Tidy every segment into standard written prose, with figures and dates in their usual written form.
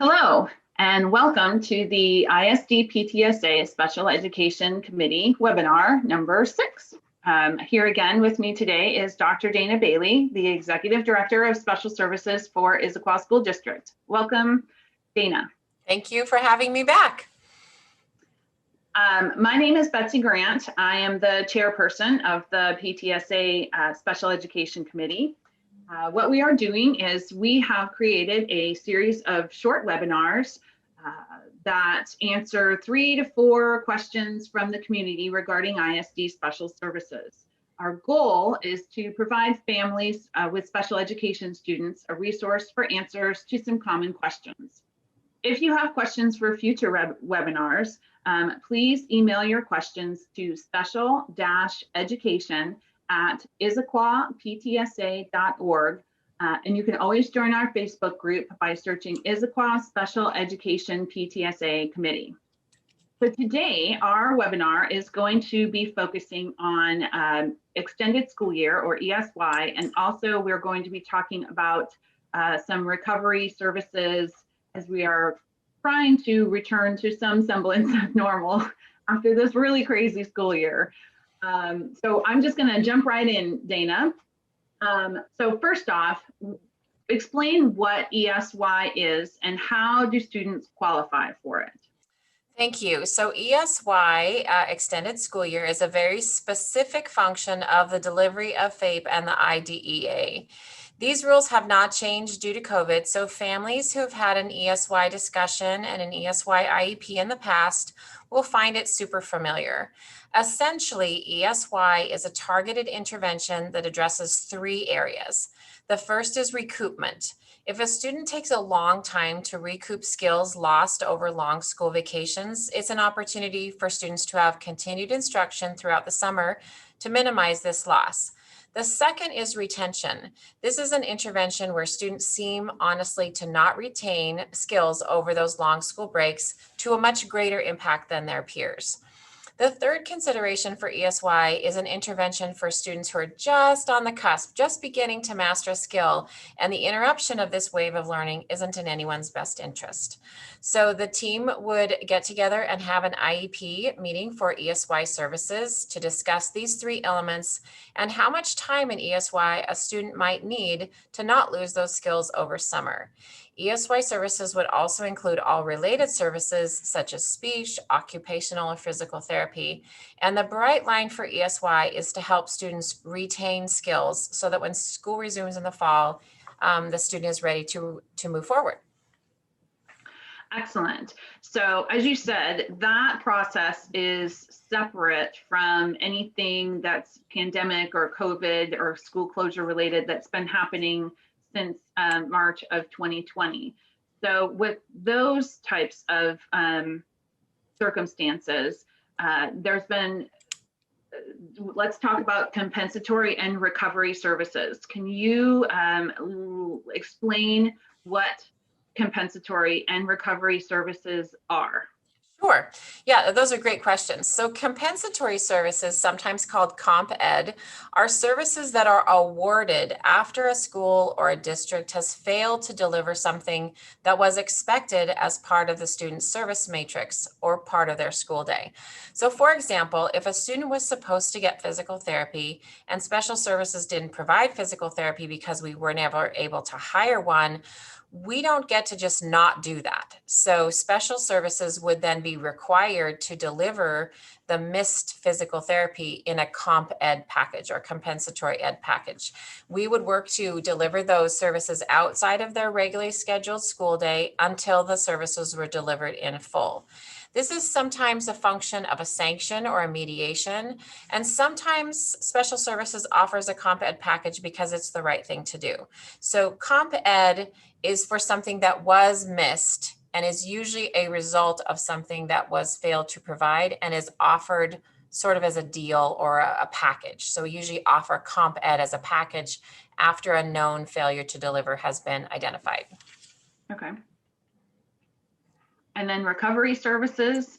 Hello, and welcome to the ISD PTSA Special Education Committee webinar number 6. Here again with me today is Dr. Dana Bailey, the Executive Director of Special Services for Issaquah School District. Welcome, Dana. Thank you for having me back. My name is Betsy Grant. I am the chairperson of the PTSA Special Education Committee. What we are doing is we have created a series of short webinars that answer 3 to 4 questions from the community regarding ISD special services. Our goal is to provide families with special education students a resource for answers to some common questions. If you have questions for future webinars, please email your questions to special-education@issaquahptsa.org. And you can always join our Facebook group by searching Issaquah Special Education PTSA Committee. So today, our webinar is going to be focusing on extended school year, or ESY, and also we're going to be talking about some recovery services as we are trying to return to some semblance of normal after this really crazy school year. So I'm just going to jump right in, Dana. So first off, explain what ESY is and how do students qualify for it? Thank you. So ESY, Extended School Year, is a very specific function of the delivery of FAPE and the IDEA. These rules have not changed due to COVID, so families who have had an ESY discussion and an ESY IEP in the past will find it super familiar. Essentially, ESY is a targeted intervention that addresses 3 areas. The first is recoupment. If a student takes a long time to recoup skills lost over long school vacations, it's an opportunity for students to have continued instruction throughout the summer to minimize this loss. The second is retention. This is an intervention where students seem honestly to not retain skills over those long school breaks to a much greater impact than their peers. The third consideration for ESY is an intervention for students who are just on the cusp, just beginning to master a skill, and the interruption of this wave of learning isn't in anyone's best interest. So the team would get together and have an IEP meeting for ESY services to discuss these 3 elements and how much time in ESY a student might need to not lose those skills over summer. ESY services would also include all related services such as speech, occupational, or physical therapy. And the bright line for ESY is to help students retain skills so that when school resumes in the fall, the student is ready to move forward. Excellent. So as you said, that process is separate from anything that's pandemic or COVID or school closure related that's been happening since March of 2020. So with those types of circumstances, there's been, let's talk about compensatory and recovery services. Can you explain what compensatory and recovery services are? Sure. Yeah, those are great questions. So compensatory services, sometimes called Comp Ed, are services that are awarded after a school or a district has failed to deliver something that was expected as part of the student's service matrix or part of their school day. So for example, if a student was supposed to get physical therapy and special services didn't provide physical therapy because we were never able to hire one, we don't get to just not do that. So special services would then be required to deliver the missed physical therapy in a comp ed package or compensatory ed package. We would work to deliver those services outside of their regularly scheduled school day until the services were delivered in full. This is sometimes a function of a sanction or a mediation, and sometimes special services offers a comp ed package because it's the right thing to do. So comp ed is for something that was missed and is usually a result of something that was failed to provide and is offered sort of as a deal or a package. So we usually offer comp ed as a package after a known failure to deliver has been identified. Okay. And then recovery services?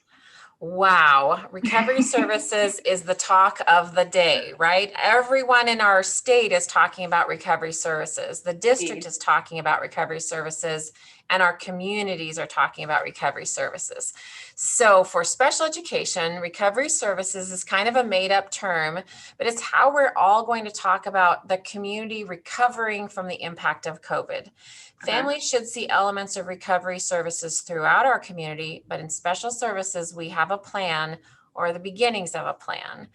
Wow, recovery services is the talk of the day, right? Everyone in our state is talking about recovery services. The district is talking about recovery services, and our communities are talking about recovery services. So for special education, recovery services is kind of a made up term, but it's how we're all going to talk about the community recovering from the impact of COVID. Families should see elements of recovery services throughout our community, but in special services, we have a plan or the beginnings of a plan.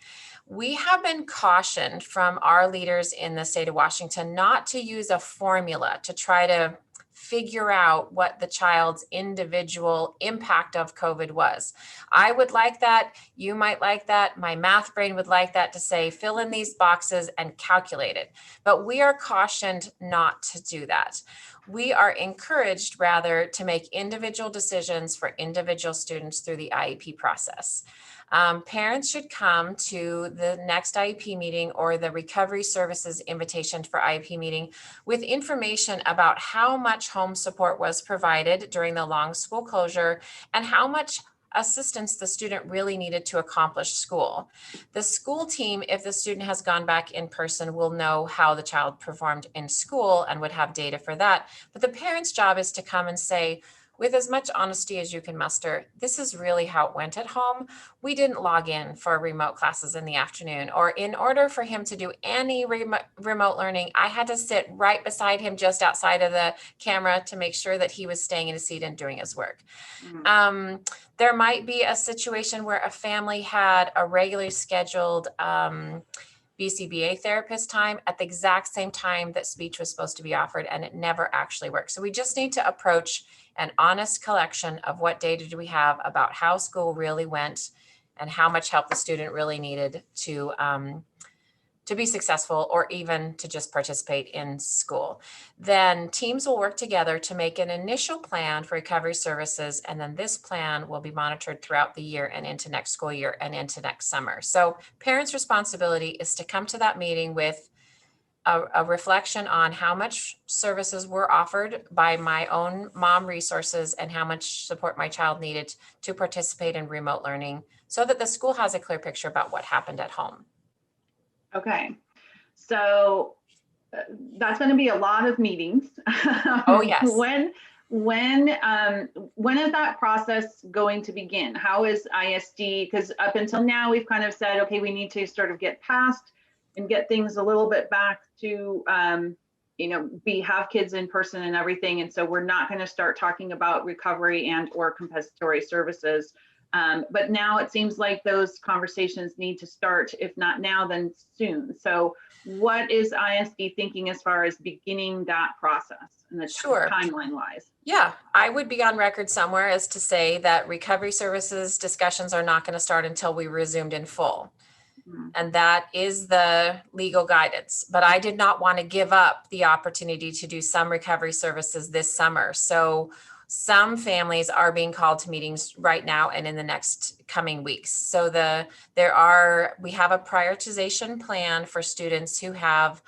We have been cautioned from our leaders in the state of Washington not to use a formula to try to figure out what the child's individual impact of COVID was. I would like that. You might like that. My math brain would like that, to say, fill in these boxes and calculate it. But we are cautioned not to do that. We are encouraged rather to make individual decisions for individual students through the IEP process. Parents should come to the next IEP meeting or the recovery services invitation for IEP meeting with information about how much home support was provided during the long school closure and how much assistance the student really needed to accomplish school. The school team, if the student has gone back in person, will know how the child performed in school and would have data for that. But the parent's job is to come and say, with as much honesty as you can muster, this is really how it went at home. We didn't log in for remote classes in the afternoon, or in order for him to do any remote learning, I had to sit right beside him just outside of the camera to make sure that he was staying in his seat and doing his work. There might be a situation where a family had a regularly scheduled BCBA therapist time at the exact same time that speech was supposed to be offered, and it never actually worked. So we just need to approach an honest collection of what data do we have about how school really went and how much help the student really needed to be successful or even to just participate in school. Then teams will work together to make an initial plan for recovery services, and then this plan will be monitored throughout the year and into next school year and into next summer. So parents' responsibility is to come to that meeting with a reflection on how much services were offered by my own mom resources and how much support my child needed to participate in remote learning, so that the school has a clear picture about what happened at home. Okay, so that's going to be a lot of meetings. Oh, yes. When is that process going to begin? How is ISD? Because up until now, we've kind of said, okay, we need to sort of get past and get things a little bit back to, have kids in person and everything. And so we're not going to start talking about recovery and or compensatory services. But now it seems like those conversations need to start, if not now, then soon. So what is ISD thinking as far as beginning that process and the timeline wise? Yeah, I would be on record somewhere as to say that recovery services discussions are not going to start until we resumed in full. And that is the legal guidance. But I did not want to give up the opportunity to do some recovery services this summer. So some families are being called to meetings right now and in the next coming weeks. So we have a prioritization plan for students who have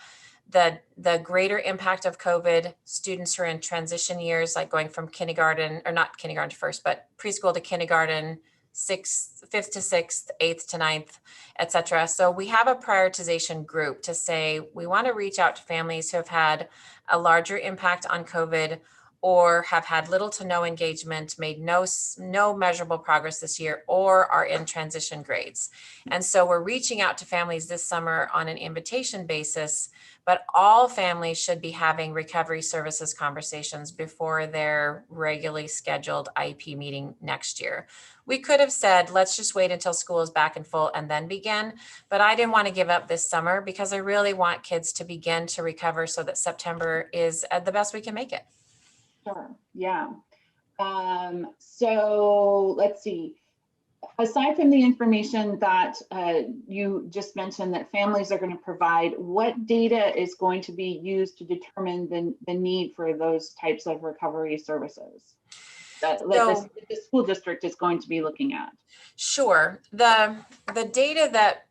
the greater impact of COVID, students who are in transition years, like going from kindergarten, or not kindergarten to first, but preschool to kindergarten, fifth to sixth, eighth to ninth, et cetera. So we have a prioritization group to say, we want to reach out to families who have had a larger impact on COVID or have had little to no engagement, made no measurable progress this year, or are in transition grades. And so we're reaching out to families this summer on an invitation basis, but all families should be having recovery services conversations before their regularly scheduled IEP meeting next year. We could have said, let's just wait until school is back in full and then begin, but I didn't want to give up this summer because I really want kids to begin to recover so that September is the best we can make it. Sure. Yeah. So let's see. Aside from the information that you just mentioned that families are going to provide, what data is going to be used to determine the need for those types of recovery services that the school district is going to be looking at? Sure. The data that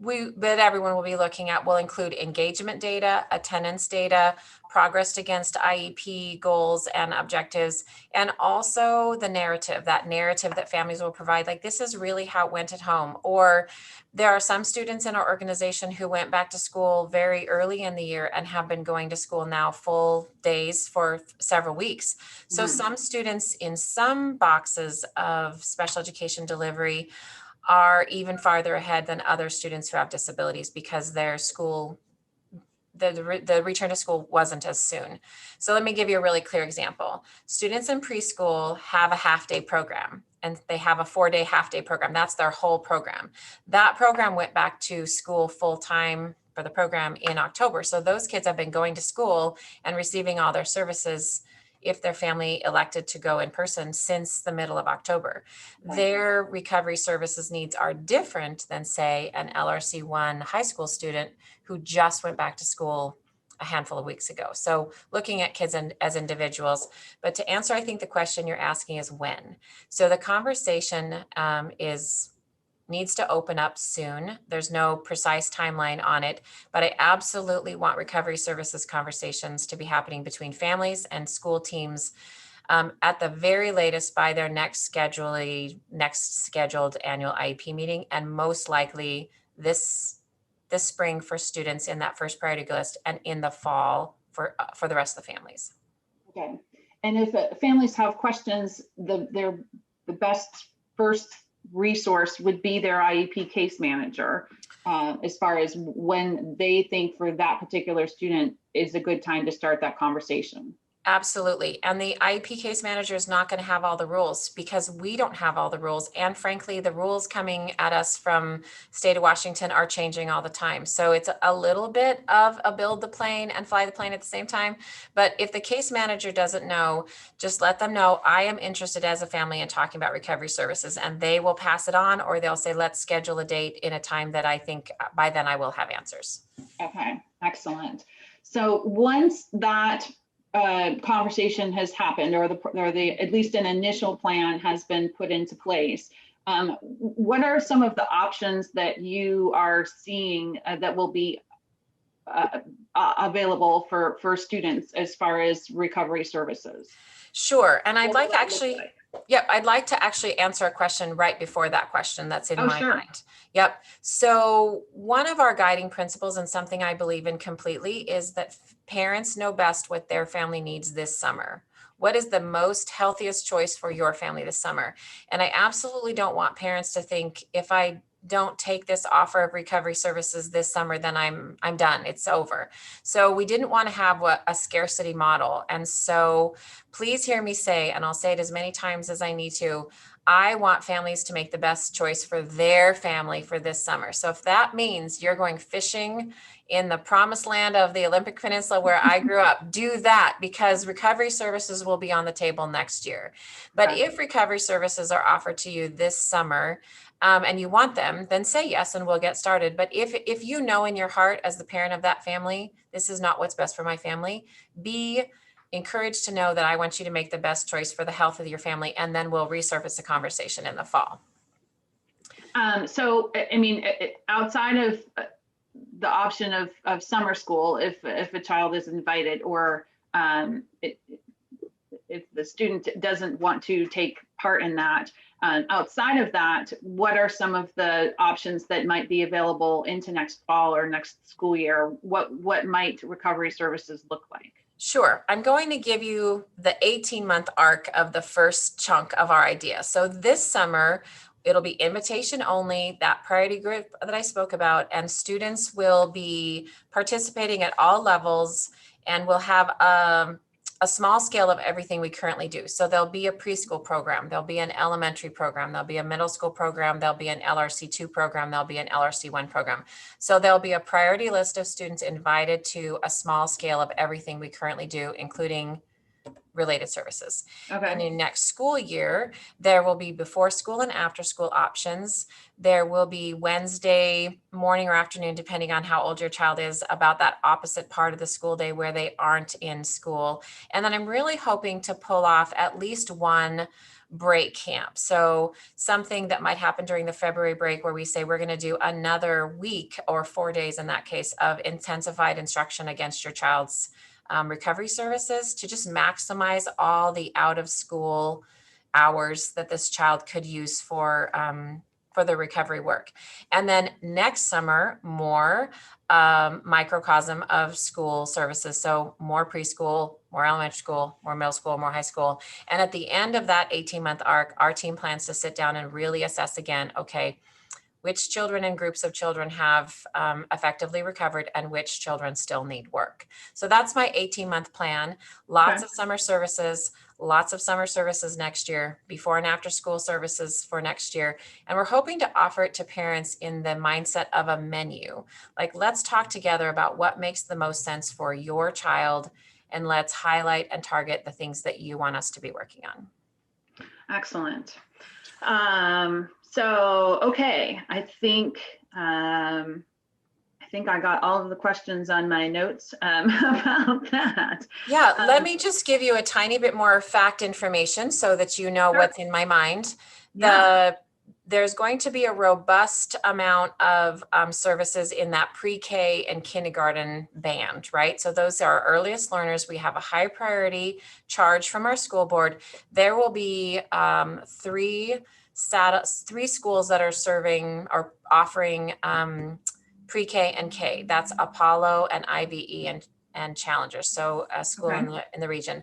But everyone will be looking at will include engagement data, attendance data, progress against IEP goals and objectives, and also the narrative, that narrative that families will provide. Like, this is really how it went at home. Or there are some students in our organization who went back to school very early in the year and have been going to school now full days for several weeks. So some students in some boxes of special education delivery are even farther ahead than other students who have disabilities because their school, the return to school wasn't as soon. So let me give you a really clear example. Students in preschool have a half-day program, and they have a 4-day half-day program. That's their whole program. That program went back to school full-time for the program in October. So those kids have been going to school and receiving all their services if their family elected to go in person since the middle of October. Right. Their recovery services needs are different than, say, an LRC1 high school student who just went back to school a handful of weeks ago. So looking at kids as individuals. But to answer, I think the question you're asking is when. So the conversation needs to open up soon. There's no precise timeline on it, but I absolutely want recovery services conversations to be happening between families and school teams at the very latest by their next scheduled annual IEP meeting, and most likely this spring for students in that first priority list, and in the fall for the rest of the families. Okay. And if families have questions, the best first resource would be their IEP case manager, as far as when they think for that particular student is a good time to start that conversation. Absolutely. And the IEP case manager is not going to have all the rules because we don't have all the rules. And frankly, the rules coming at us from state of Washington are changing all the time. So it's a little bit of a build the plane and fly the plane at the same time. But if the case manager doesn't know, just let them know I am interested as a family in talking about recovery services, and they will pass it on, or they'll say, let's schedule a date in a time that I think by then I will have answers. Okay, excellent. So once that conversation has happened, or the at least an initial plan has been put into place, what are some of the options that you are seeing that will be available for students as far as recovery services? Sure. And I'd like I'd like to actually answer a question right before that question that's in my sure. mind. Yep. So one of our guiding principles, and something I believe in completely, is that parents know best what their family needs this summer. What is the most healthiest choice for your family this summer? And I absolutely don't want parents to think, if I don't take this offer of recovery services this summer, then I'm done. It's over. So we didn't want to have a scarcity model. And so please hear me say, and I'll say it as many times as I need to, I want families to make the best choice for their family for this summer. So if that means you're going fishing in the promised land of the Olympic Peninsula where I grew up, do that, because recovery services will be on the table next year. But if recovery services are offered to you this summer, and you want them, then say yes and we'll get started. But if you know in your heart as the parent of that family, this is not what's best for my family, be encouraged to know that I want you to make the best choice for the health of your family, and then we'll resurface the conversation in the fall. So, I mean, outside of the option of summer school, if a child is invited, or if the student doesn't want to take part in that, outside of that, what are some of the options that might be available into next fall or next school year? What might recovery services look like? Sure. I'm going to give you the 18-month arc of the first chunk of our idea. So this summer, it'll be invitation only, that priority group that I spoke about, and students will be participating at all levels, and we'll have a small scale of everything we currently do. So there'll be a preschool program, there'll be an elementary program, there'll be a middle school program, there'll be an LRC2 program, there'll be an LRC1 program. So there'll be a priority list of students invited to a small scale of everything we currently do, including related services. Okay. And in next school year, there will be before school and after school options. There will be Wednesday morning or afternoon, depending on how old your child is, about that opposite part of the school day where they aren't in school. And then I'm really hoping to pull off at least one break camp. So something that might happen during the February break where we say we're going to do another week or 4 days in that case of intensified instruction against your child's recovery services to just maximize all the out of school hours that this child could use for the recovery work. And then next summer, more microcosm of school services. So more preschool, more elementary school, more middle school, more high school. And at the end of that 18-month arc, our team plans to sit down and really assess again, okay, which children and groups of children have effectively recovered and which children still need work. So that's my 18-month plan. Lots of summer services, next year, before and after school services for next year. And we're hoping to offer it to parents in the mindset of a menu. Like, let's talk together about what makes the most sense for your child, and let's highlight and target the things that you want us to be working on. Excellent. So, okay, I think I got all of the questions on my notes about that. Yeah, let me just give you a tiny bit more fact information so that you know what's in my mind. There's going to be a robust amount of services in that pre-K and kindergarten band, right? So those are our earliest learners. We have a high priority charge from our school board. There will be three schools that are serving or offering pre-K and K. That's Apollo and IBE and Challenger. So a school in the region.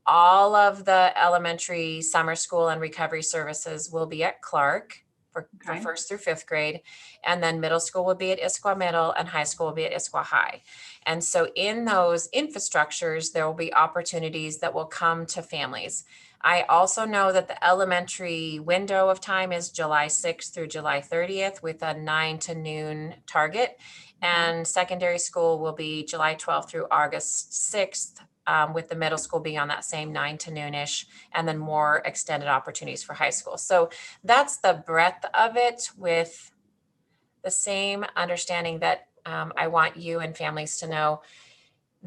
All of the elementary summer school and recovery services will be at Clark for first through fifth grade. And then middle school will be at Issaquah Middle and high school will be at Issaquah High. And so in those infrastructures, there will be opportunities that will come to families. I also know that the elementary window of time is July 6th through July 30th with a 9 to noon target. And secondary school will be July 12th through August 6th, with the middle school being on that same 9 to noonish, and then more extended opportunities for high school. So that's the breadth of it, with the same understanding that I want you and families to know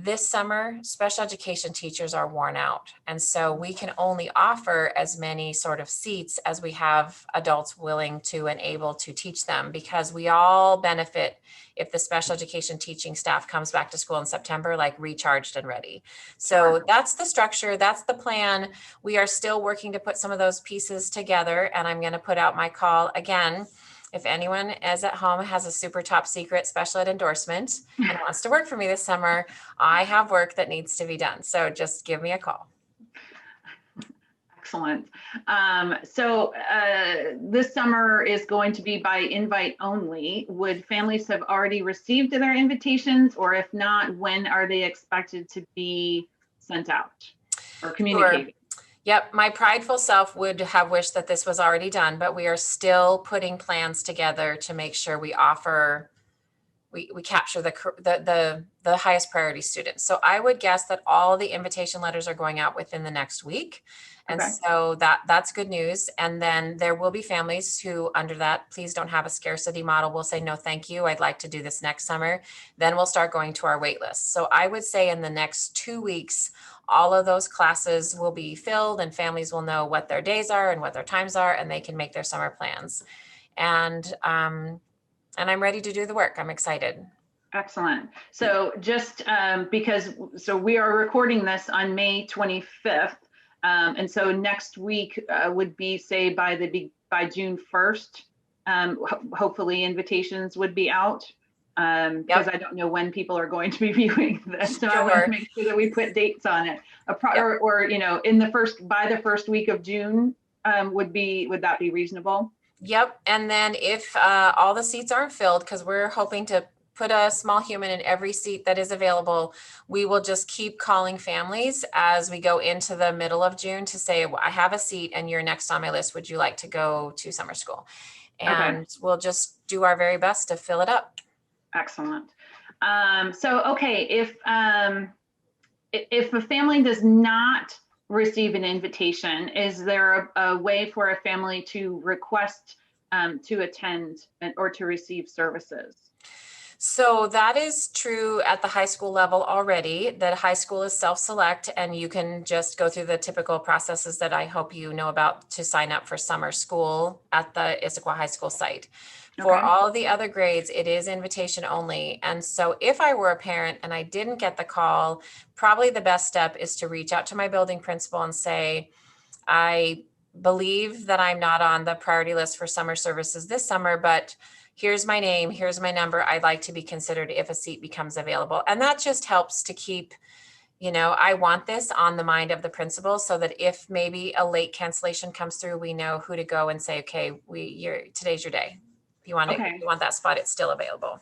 this summer, special education teachers are worn out. And so we can only offer as many sort of seats as we have adults willing to and able to teach them, because we all benefit if the special education teaching staff comes back to school in September, like recharged and ready. So that's the structure. That's the plan. We are still working to put some of those pieces together. And I'm going to put out my call again. If anyone is at home has a super top secret special ed endorsement and wants to work for me this summer, I have work that needs to be done. So just give me a call. Excellent. So this summer is going to be by invite only. Would families have already received their invitations, or if not, when are they expected to be sent out or communicated? Sure. Yep, my prideful self would have wished that this was already done, but we are still putting plans together to make sure we offer, we capture the highest priority students. So I would guess that all the invitation letters are going out within the next week. And so that's good news. And then there will be families who, under that please don't have a scarcity model, will say, no, thank you, I'd like to do this next summer. Then we'll start going to our wait list. So I would say in the next 2 weeks, all of those classes will be filled and families will know what their days are and what their times are, and they can make their summer plans. And I'm ready to do the work. I'm excited. Excellent. So just because we are recording this on May 25th. And so next week would be, say, by June 1st, hopefully invitations would be out. Because I don't know when people are going to be viewing this. So I want to make sure that we put dates on it. Or in by the first week of June, would that be reasonable? Yep. And then if all the seats aren't filled, because we're hoping to put a small human in every seat that is available, we will just keep calling families as we go into the middle of June to say, I have a seat and you're next on my list. Would you like to go to summer school? And we'll just do our very best to fill it up. Excellent. So, okay, if a family does not receive an invitation, is there a way for a family to request to attend or to receive services? So that is true at the high school level already. The high school is self-select, and you can just go through the typical processes that I hope you know about to sign up for summer school at the Issaquah High School site. For Okay. all the other grades, it is invitation only. And so if I were a parent and I didn't get the call, probably the best step is to reach out to my building principal and say, I believe that I'm not on the priority list for summer services this summer, but here's my name, here's my number. I'd like to be considered if a seat becomes available. And that just helps to keep, I want this on the mind of the principal so that if maybe a late cancellation comes through, we know who to go and say, okay, today's your day. If you want it, if you want that spot, it's still available.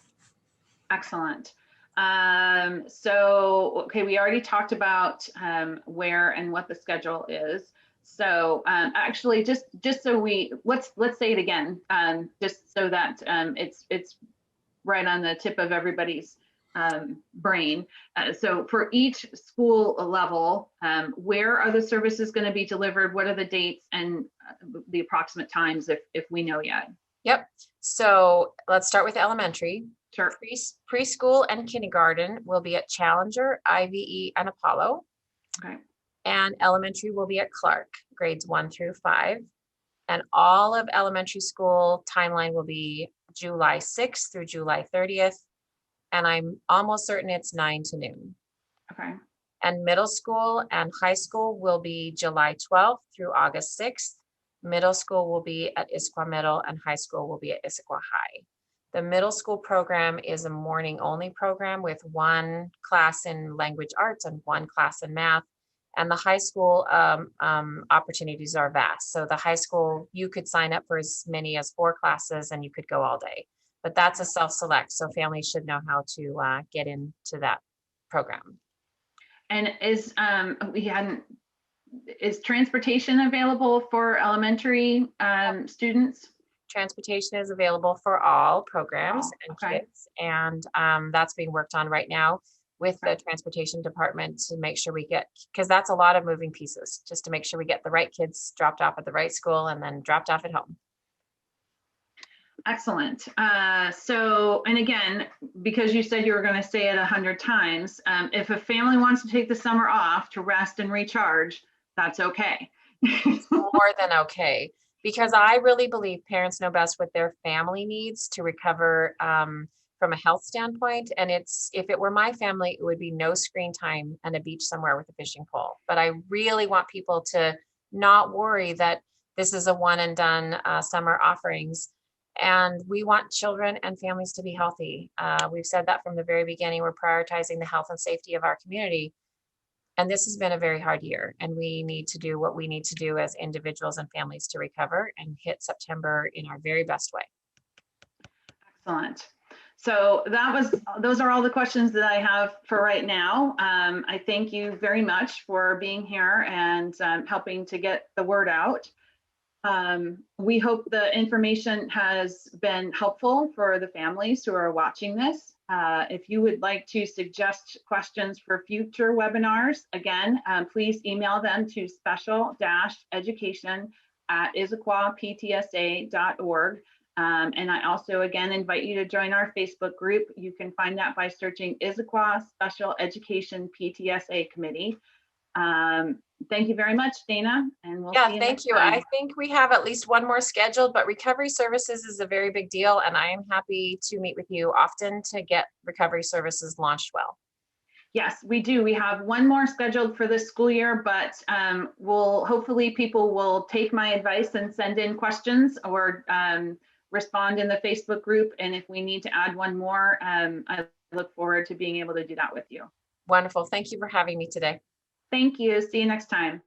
Excellent. Okay, we already talked about where and what the schedule is. So actually, just so let's say it again, just so that it's right on the tip of everybody's brain. So for each school level, where are the services going to be delivered? What are the dates and the approximate times, if we know yet? Yep. So let's start with elementary. Sure. Preschool and kindergarten will be at Challenger, IVE, and Apollo. Okay. And elementary will be at Clark, grades 1 through 5. And all of elementary school timeline will be July 6th through July 30th. And I'm almost certain it's 9 to noon. Okay. And middle school and high school will be July 12th through August 6th. Middle school will be at Issaquah Middle and high school will be at Issaquah High. The middle school program is a morning only program with one class in language arts and one class in math. And the high school opportunities are vast. So the high school, you could sign up for as many as 4 classes and you could go all day. But that's a self-select. So families should know how to get into that program. And is transportation available for elementary students? Transportation is available for all programs and kids, and that's being worked on right now with the transportation department to make sure we get, because that's a lot of moving pieces, just to make sure we get the right kids dropped off at the right school and then dropped off at home. Excellent. So, and again, because you said you were going to say it 100 times, if a family wants to take the summer off to rest and recharge, that's okay. It's more than okay, because I really believe parents know best what their family needs to recover from a health standpoint. And if it were my family, it would be no screen time and a beach somewhere with a fishing pole. But I really want people to not worry that this is a one and done summer offerings. And we want children and families to be healthy. We've said that from the very beginning. We're prioritizing the health and safety of our community. And this has been a very hard year, and we need to do what we need to do as individuals and families to recover and hit September in our very best way. Excellent. So those are all the questions that I have for right now. I thank you very much for being here and helping to get the word out. We hope the information has been helpful for the families who are watching this. If you would like to suggest questions for future webinars, again, please email them to special-education@issaquahptsa.org. And I also, again, invite you to join our Facebook group. You can find that by searching Issaquah Special Education PTSA Committee. Thank you very much, Dana, and we'll see you next time. I think we have at least one more scheduled, but recovery services is a very big deal, and I am happy to meet with you often to get recovery services launched well. Yes, we do. We have one more scheduled for this school year, but hopefully people will take my advice and send in questions or respond in the Facebook group. And if we need to add one more, I look forward to being able to do that with you. Wonderful. Thank you for having me today. Thank you. See you next time.